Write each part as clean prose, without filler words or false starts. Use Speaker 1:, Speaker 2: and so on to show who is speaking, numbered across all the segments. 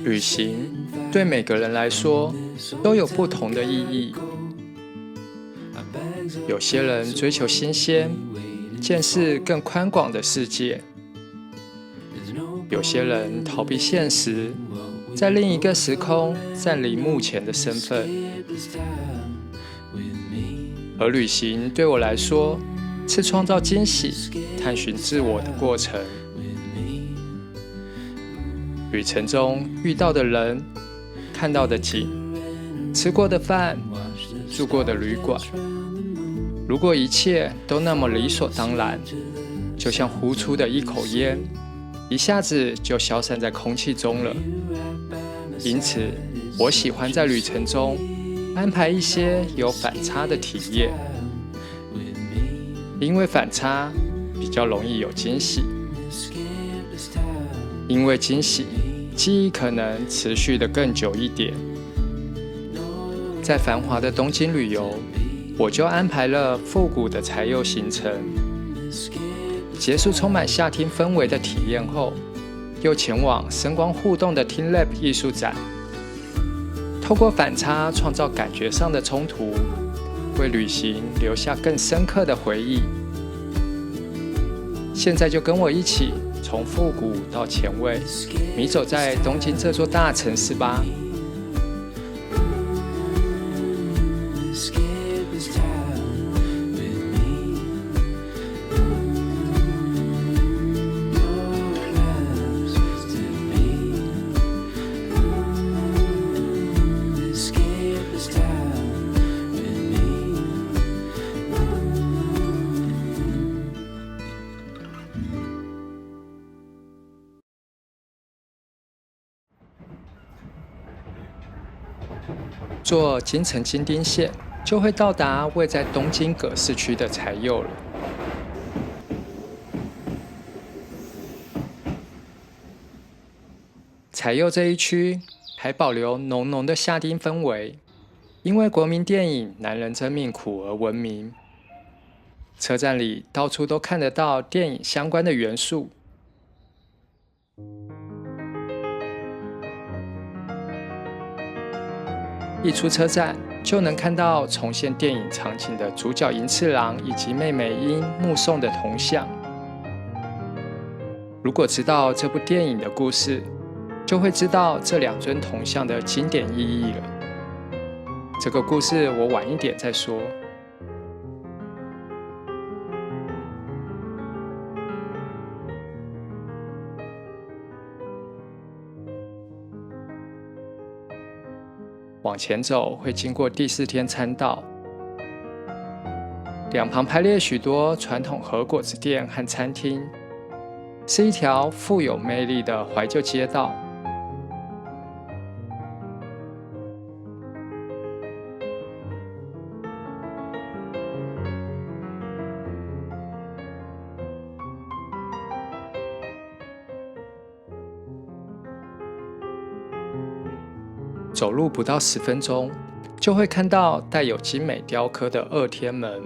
Speaker 1: 旅行对每个人来说都有不同的意义。有些人追求新鲜，见识更宽广的世界；有些人逃避现实，在另一个时空暂离目前的身份。而旅行对我来说，是创造惊喜、探寻自我的过程。旅程中遇到的人、看到的景、吃过的饭、住过的旅馆，如果一切都那么理所当然，就像呼出的一口烟，一下子就消散在空气中了。因此，我喜欢在旅程中安排一些有反差的体验，因为反差比较容易有惊喜，因为惊喜记忆可能持续得更久一点。在繁华的东京旅游，我就安排了复古的柴柚行程。结束充满夏天氛围的体验后，又前往声光互动的 TeamLab 艺术展，透过反差创造感觉上的冲突，为旅行留下更深刻的回忆。现在就跟我一起从复古到前卫，迷走在东京这座大城市吧。坐京成京町线就会到达位在东京葛饰区的柴柚了。柴柚这一区还保留浓浓的夏町氛围，因为国民电影《男人真命苦》而闻名。车站里到处都看得到电影相关的元素。一出车站就能看到重现电影场景的主角银次郎以及妹妹樱目送的铜像。如果知道这部电影的故事，就会知道这两尊铜像的经典意义了。这个故事我晚一点再说。往前走会经过第四天参道，两旁排列许多传统和果子店和餐厅，是一条富有魅力的怀旧街道。走路不到10分钟，就会看到带有精美雕刻的二天门。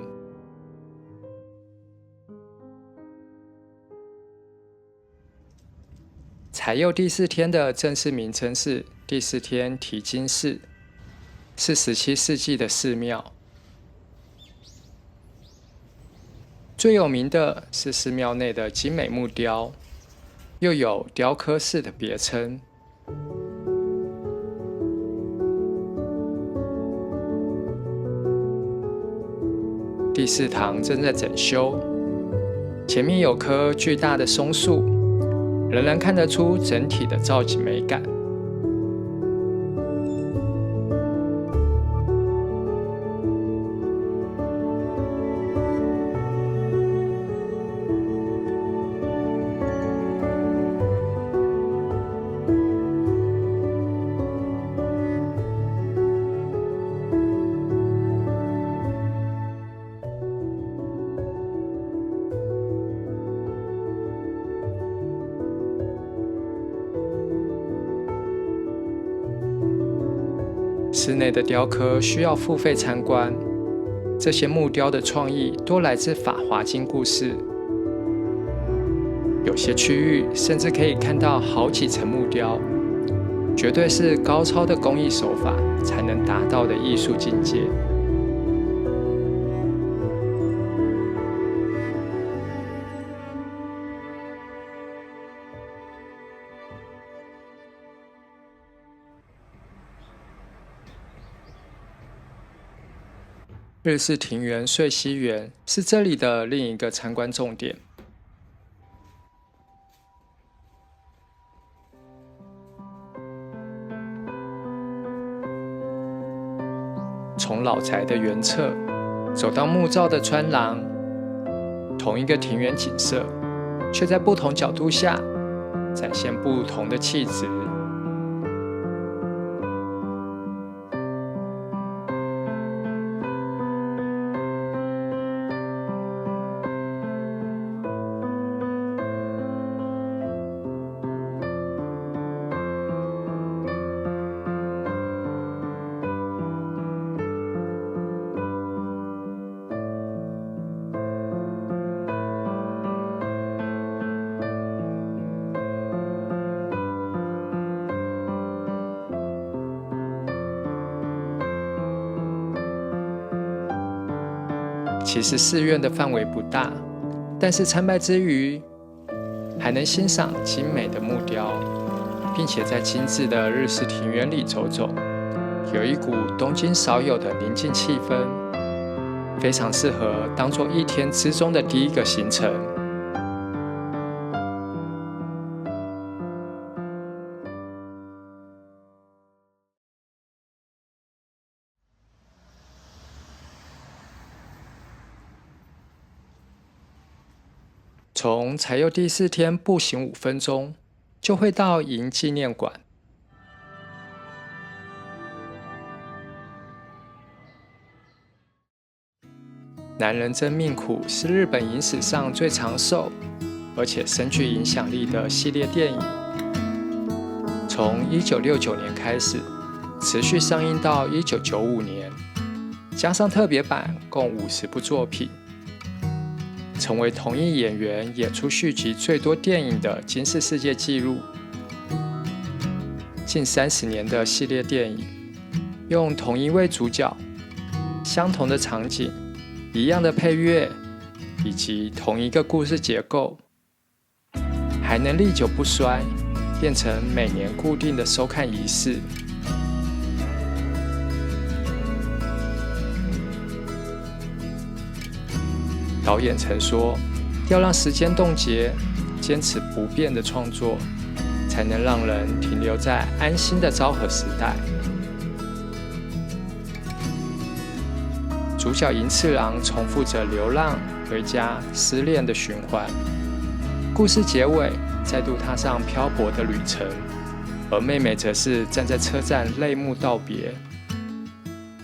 Speaker 1: 柴柚第四天的正式名称是第四天提金寺，是17世纪的寺庙。最有名的是寺庙内的精美木雕，又有雕刻寺的别称。第四堂正在整修，前面有棵巨大的松树，仍然看得出整体的造景美感。室内的雕刻需要付费参观，这些木雕的创意多来自《法华经》故事。有些区域甚至可以看到好几层木雕，绝对是高超的工艺手法才能达到的艺术境界。日式庭园穗溪园是这里的另一个参观重点。从老宅的原侧走到木造的穿廊，同一个庭园景色，却在不同角度下展现不同的气质。其实寺院的范围不大，但是参拜之余，还能欣赏精美的木雕，并且在精致的日式庭园里走走，有一股东京少有的宁静气氛，非常适合当作一天之中的第一个行程。从才佑第4天步行5分钟，就会到营纪念馆。男人真命苦是日本影史上最长寿，而且深具影响力的系列电影。从1969年开始，持续上映到1995年，加上特别版共50部作品。成为同一演员演出续集最多电影的金氏世界纪录。近30年的系列电影，用同一位主角、相同的场景、一样的配乐，以及同一个故事结构，还能历久不衰，变成每年固定的收看仪式。导演曾说，要让时间冻结，坚持不变的创作，才能让人停留在安心的昭和时代。主角银次郎重复着流浪、回家、失恋的循环，故事结尾再度踏上漂泊的旅程，而妹妹则是站在车站泪目道别。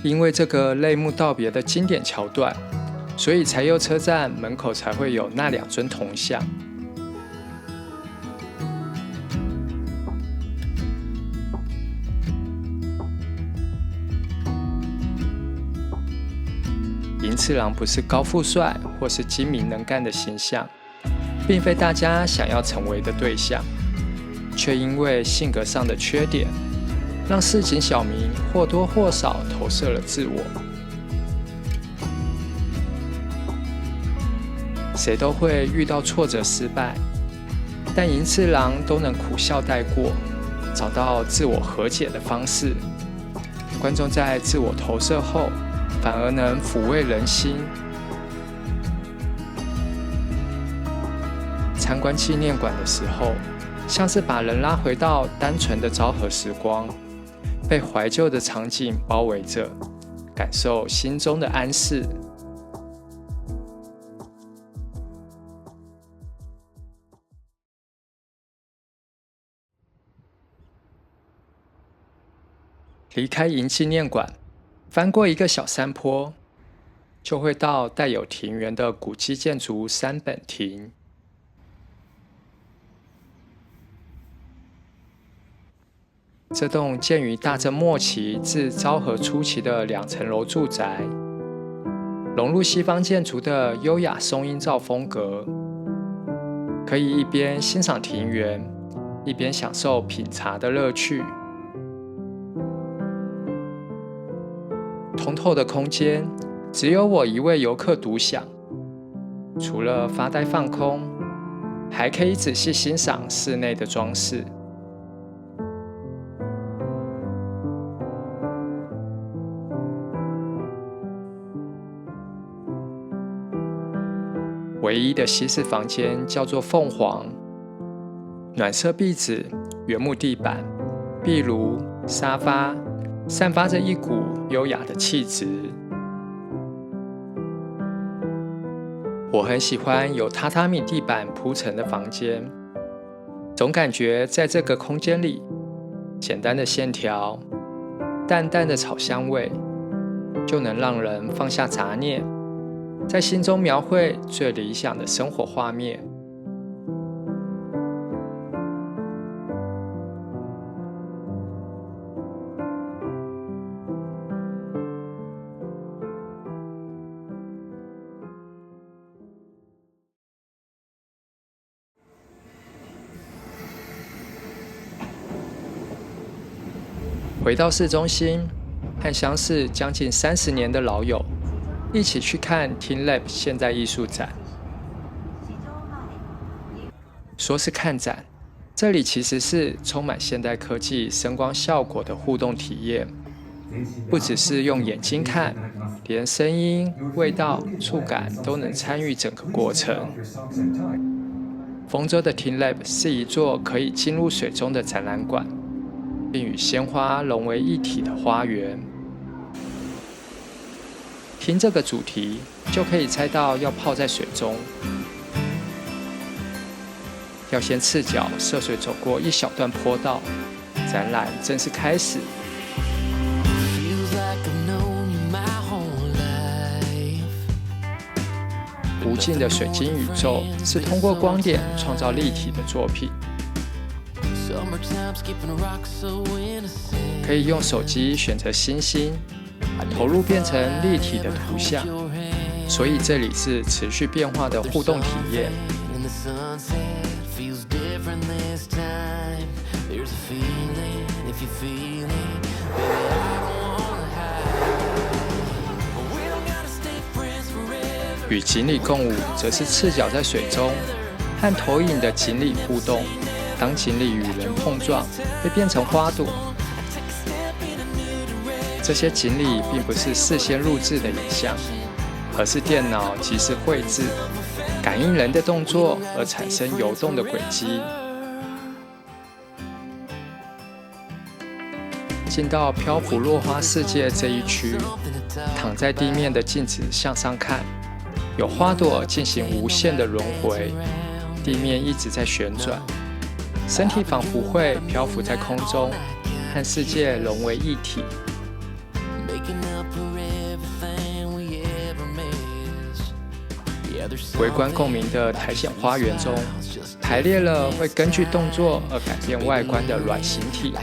Speaker 1: 因为这个泪目道别的经典桥段，所以才佑车站门口才会有那2尊铜像。银次郎不是高富帅或是精明能干的形象，并非大家想要成为的对象，却因为性格上的缺点，让市井小民或多或少投射了自我。谁都会遇到挫折失败，但银次郎都能苦笑带过，找到自我和解的方式。观众在自我投射后，反而能抚慰人心。参观纪念馆的时候，像是把人拉回到单纯的昭和时光，被怀旧的场景包围着，感受心中的安适。离开营纪念馆，翻过一个小山坡，就会到带有庭园的古迹建筑山本町。这栋建于大正末期至昭和初期的2层楼住宅，融入西方建筑的优雅松阴照风格，可以一边欣赏庭园，一边享受品茶的乐趣。通透的空间，只有我一位游客独享。除了发呆放空，还可以仔细欣赏室内的装饰。唯一的西式房间叫做凤凰，暖色壁纸、原木地板、壁炉、沙发，散发着一股优雅的气质。我很喜欢有榻榻米地板铺成的房间，总感觉在这个空间里，简单的线条、淡淡的草香味，就能让人放下杂念，在心中描绘最理想的生活画面。回到市中心，和相识将近30年的老友一起去看 TeamLab 现代艺术展。说是看展，这里其实是充满现代科技声光效果的互动体验，不只是用眼睛看，连声音、味道、触感都能参与整个过程。丰州的 TeamLab 是一座可以进入水中的展览馆，并与鲜花融为一体的花园。听这个主题，就可以猜到要泡在水中，要先赤脚涉水走过一小段坡道，展览正式开始。无尽的水晶宇宙是通过光点创造立体的作品，可以用手机选择星星，投入变成立体的图像，所以这里是持续变化的互动体验。与锦鲤共舞，则是赤脚在水中和投影的锦鲤互动。当锦鲤与人碰撞，会变成花朵。这些锦鲤并不是事先录制的影像，而是电脑即时绘制，感应人的动作而产生游动的轨迹。进到漂浮落花世界这一区，躺在地面的镜子向上看，有花朵进行无限的轮回，地面一直在旋转，身体仿佛会漂浮在空中，和世界融为一体。微观共鸣的苔藓花园中，排列了会根据动作而改变外观的卵形体。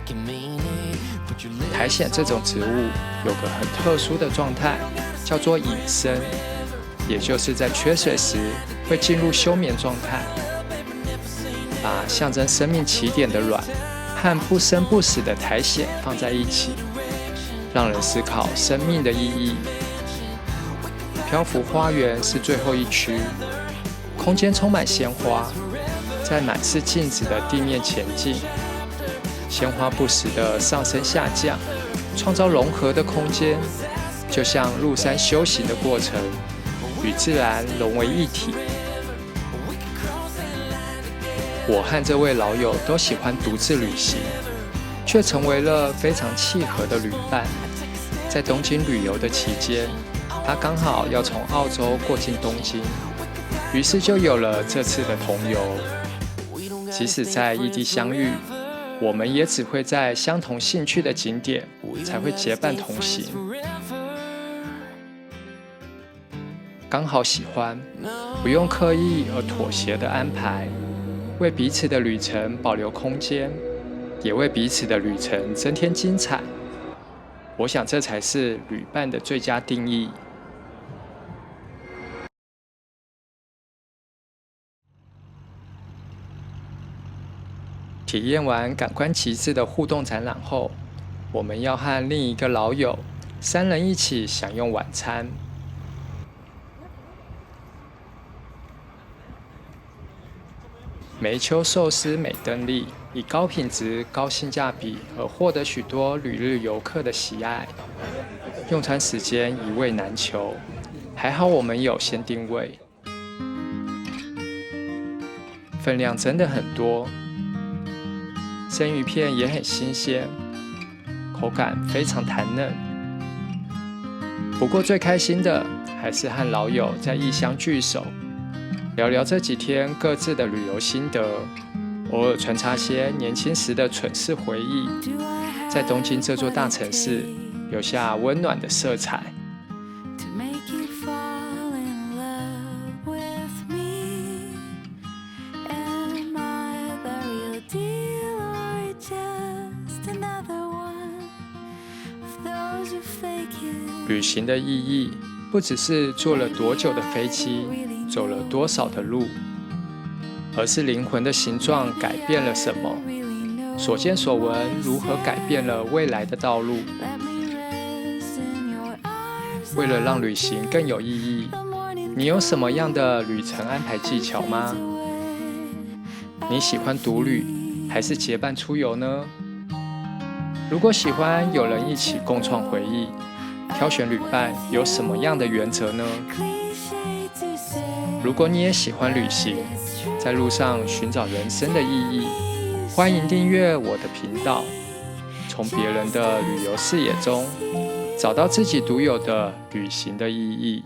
Speaker 1: 苔藓这种植物有个很特殊的状态，叫做隐生，也就是在缺水时会进入休眠状态，把象征生命起点的卵和不生不死的苔藓放在一起，让人思考生命的意义。漂浮花园是最后一区，空间充满鲜花，在满是镜子的地面前进，鲜花不时地上升下降，创造融合的空间，就像入山修行的过程，与自然融为一体。我和这位老友都喜欢独自旅行，却成为了非常契合的旅伴。在东京旅游的期间，他刚好要从澳洲过境东京，于是就有了这次的同游。即使在异地相遇，我们也只会在相同兴趣的景点才会结伴同行。刚好喜欢，不用刻意而妥协的安排，为彼此的旅程保留空间，也为彼此的旅程增添精彩。我想这才是旅伴的最佳定义。体验完感官极致的互动展览后，我们要和另一个老友3人一起享用晚餐。梅丘寿司美登利以高品质、高性价比而获得许多旅日游客的喜爱，用餐时间一位难求，还好我们有先定位，分量真的很多，生鱼片也很新鲜，口感非常弹嫩。不过最开心的还是和老友在异乡聚首，聊聊这几天各自的旅游心得，偶尔穿插些年轻时的蠢事回忆，在东京这座大城市留下温暖的色彩。旅行的意义不只是坐了多久的飞机，走了多少的路，而是灵魂的形状改变了什么，所见所闻如何改变了未来的道路。为了让旅行更有意义，你有什么样的旅程安排技巧吗？你喜欢独旅还是结伴出游呢？如果喜欢有人一起共创回忆，挑选旅伴有什么样的原则呢？如果你也喜欢旅行，在路上寻找人生的意义，欢迎订阅我的频道，从别人的旅游视野中找到自己独有的旅行的意义。